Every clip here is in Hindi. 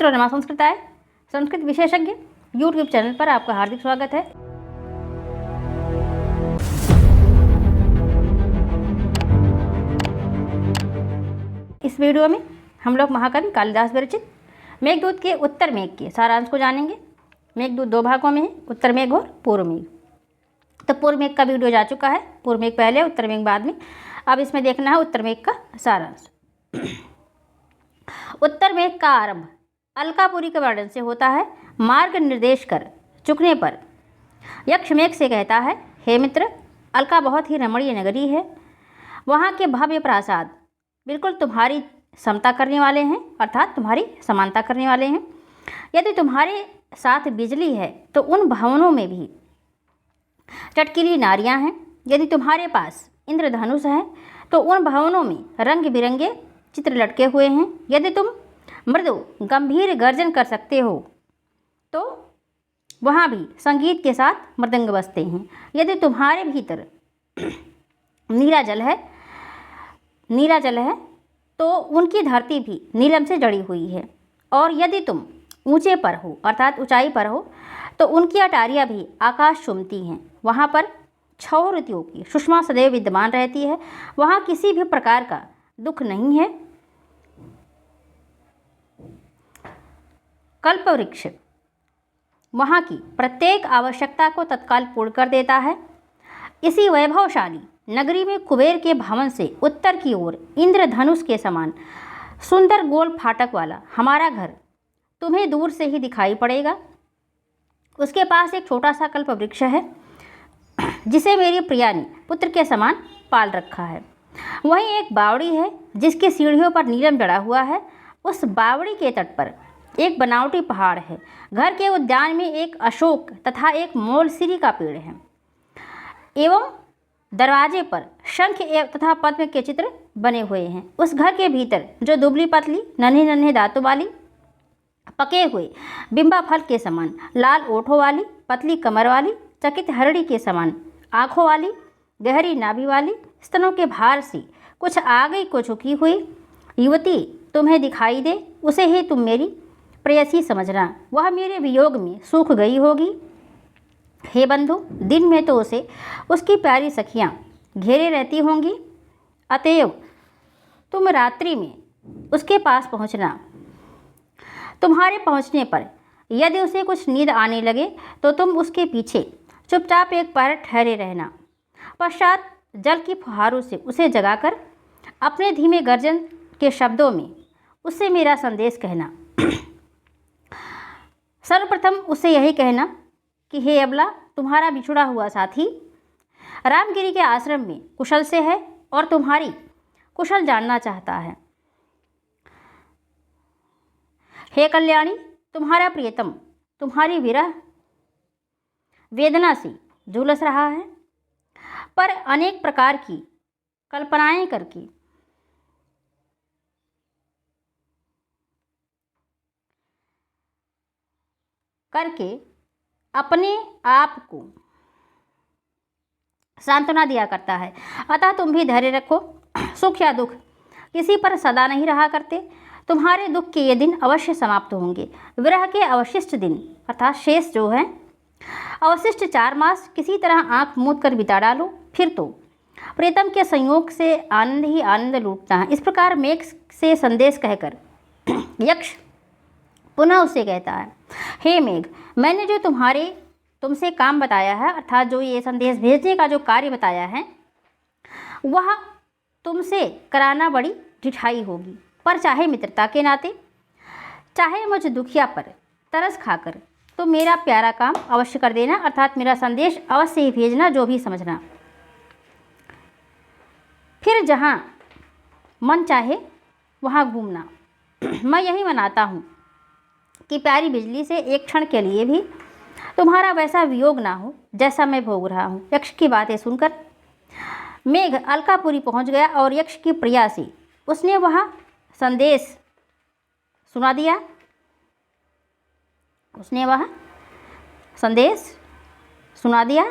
मित्रों, नमा संस्कृताय संस्कृत विशेषज्ञ यूट्यूब चैनल पर आपका हार्दिक स्वागत है। इस वीडियो में हम लोग महाकवि कालिदास विरचित मेघदूत के उत्तर मेघ के सारांश को जानेंगे। मेघदूत दो भागों में है, उत्तर मेघ और पूर्व मेघ। तो पूर्व मेघ का वीडियो जा चुका है, पूर्व मेघ पहले, उत्तर मेघ बाद में। अब इसमें देखना है उत्तर मेघ का सारांश। उत्तर मेघ का आरंभ अलकापुरी के वर्णन से होता है। मार्ग निर्देश कर चुकने पर यक्ष मेघ से कहता है, हे मित्र, अलका बहुत ही रमणीय नगरी है। वहाँ के भव्य प्रासाद बिल्कुल तुम्हारी समता करने वाले हैं, अर्थात तुम्हारी समानता करने वाले हैं। यदि तुम्हारे साथ बिजली है तो उन भवनों में भी चटकीली नारियां हैं। यदि तुम्हारे पास इंद्रधनुष है तो उन भवनों में रंग बिरंगे चित्र लटके हुए हैं। यदि तुम मृदु गंभीर गर्जन कर सकते हो तो वहाँ भी संगीत के साथ मृदंग बजते हैं। यदि तुम्हारे भीतर नीला जल है तो उनकी धरती भी नीलम से जड़ी हुई है। और यदि तुम ऊंचे पर हो, अर्थात ऊंचाई पर हो, तो उनकी अटारियाँ भी आकाश चूमती हैं। वहाँ पर 6 ऋतुओं की सुषमा सदैव विद्यमान रहती है। वहाँ किसी भी प्रकार का दुख नहीं है। कल्पवृक्ष वहाँ की प्रत्येक आवश्यकता को तत्काल पूर्ण कर देता है। इसी वैभवशाली नगरी में कुबेर के भवन से उत्तर की ओर इंद्रधनुष के समान सुंदर गोल फाटक वाला हमारा घर तुम्हें दूर से ही दिखाई पड़ेगा। उसके पास एक छोटा सा कल्पवृक्ष है जिसे मेरी प्रिया ने पुत्र के समान पाल रखा है। वहीं एक बावड़ी है जिसकी सीढ़ियों पर नीलम जड़ा हुआ है। उस बावड़ी के तट पर एक बनावटी पहाड़ है। घर के उद्यान में एक अशोक तथा एक मोलसिरी का पेड़ है एवं दरवाजे पर शंख तथा पद्म के चित्र बने हुए हैं। उस घर के भीतर जो दुबली पतली नन्हे नन्हे दांतों वाली, पके हुए बिंबा फल के समान लाल ओठों वाली, पतली कमर वाली, चकित हरड़ी के समान आँखों वाली, गहरी नाभि वाली, स्तनों के भार से कुछ आगे को झुकी हुई युवती तुम्हें दिखाई दे, उसे ही तुम मेरी प्रेयसी समझना। वह मेरे वियोग में सूख गई होगी। हे बंधु, दिन में तो उसे उसकी प्यारी सखियाँ घेरे रहती होंगी, अतएव तुम रात्रि में उसके पास पहुँचना। तुम्हारे पहुँचने पर यदि उसे कुछ नींद आने लगे तो तुम उसके पीछे चुपचाप एक पैर ठहरे रहना। पश्चात जल की फुहारों से उसे जगाकर अपने धीमे गर्जन के शब्दों में उससे मेरा संदेश कहना। सर्वप्रथम उससे यही कहना कि हे अबला, तुम्हारा बिछुड़ा हुआ साथी रामगिरी के आश्रम में कुशल से है और तुम्हारी कुशल जानना चाहता है। हे कल्याणी, तुम्हारा प्रियतम तुम्हारी विरह वेदना से झुलस रहा है, पर अनेक प्रकार की कल्पनाएं करके अपने आप को सांत्वना दिया करता है। अतः तुम भी धैर्य रखो। सुख या दुख किसी पर सदा नहीं रहा करते। तुम्हारे दुख के ये दिन अवश्य समाप्त होंगे। विरह के अवशिष्ट दिन, अर्थात शेष जो है, अवशिष्ट 4 मास किसी तरह आंख मूंद कर बिता डालो, फिर तो प्रीतम के संयोग से आनंद ही आनंद लूटना है। इस प्रकार मेघ से संदेश कहकर यक्ष पुनः उससे कहता है, हे मेघ, मैंने जो तुमसे काम बताया है, अर्थात जो ये संदेश भेजने का जो कार्य बताया है, वह तुमसे कराना बड़ी ढिठाई होगी। पर चाहे मित्रता के नाते, चाहे मुझ दुखिया पर तरस खाकर, तो मेरा प्यारा काम अवश्य कर देना, अर्थात मेरा संदेश अवश्य ही भेजना, जो भी समझना। फिर जहाँ मन चाहे वहाँ घूमना। मैं यही मनाता हूँ कि प्यारी बिजली से एक क्षण के लिए भी तुम्हारा वैसा वियोग ना हो जैसा मैं भोग रहा हूँ। यक्ष की बातें सुनकर मेघ अलकापुरी पहुँच गया और यक्ष की प्रिया से उसने वह संदेश सुना दिया।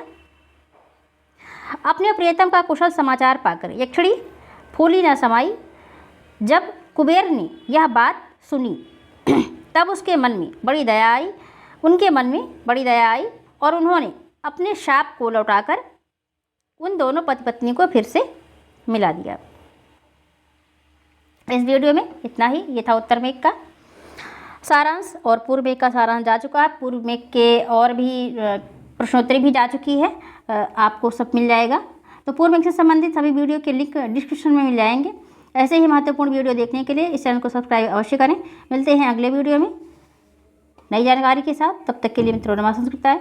अपने प्रियतम का कुशल समाचार पाकर यक्षिणी फूली न समाई। जब कुबेर ने यह बात सुनी तब उसके मन में बड़ी दया आई, उनके मन में बड़ी दया आई और उन्होंने अपने शाप को लौटाकर उन दोनों पति पत्नी को फिर से मिला दिया। इस वीडियो में इतना ही। ये था उत्तर मेघ का सारांश और पूर्व मेघ का सारांश जा चुका है। पूर्व मेघ के और भी प्रश्नोत्तरी भी जा चुकी है, आपको सब मिल जाएगा। तो पूर्व मेघ से संबंधित सभी वीडियो के लिंक डिस्क्रिप्शन में मिल जाएंगे। ऐसे ही महत्वपूर्ण वीडियो देखने के लिए इस चैनल को सब्सक्राइब अवश्य करें। मिलते हैं अगले वीडियो में नई जानकारी के साथ। तब तक के लिए मित्रों नमः संस्कृताय।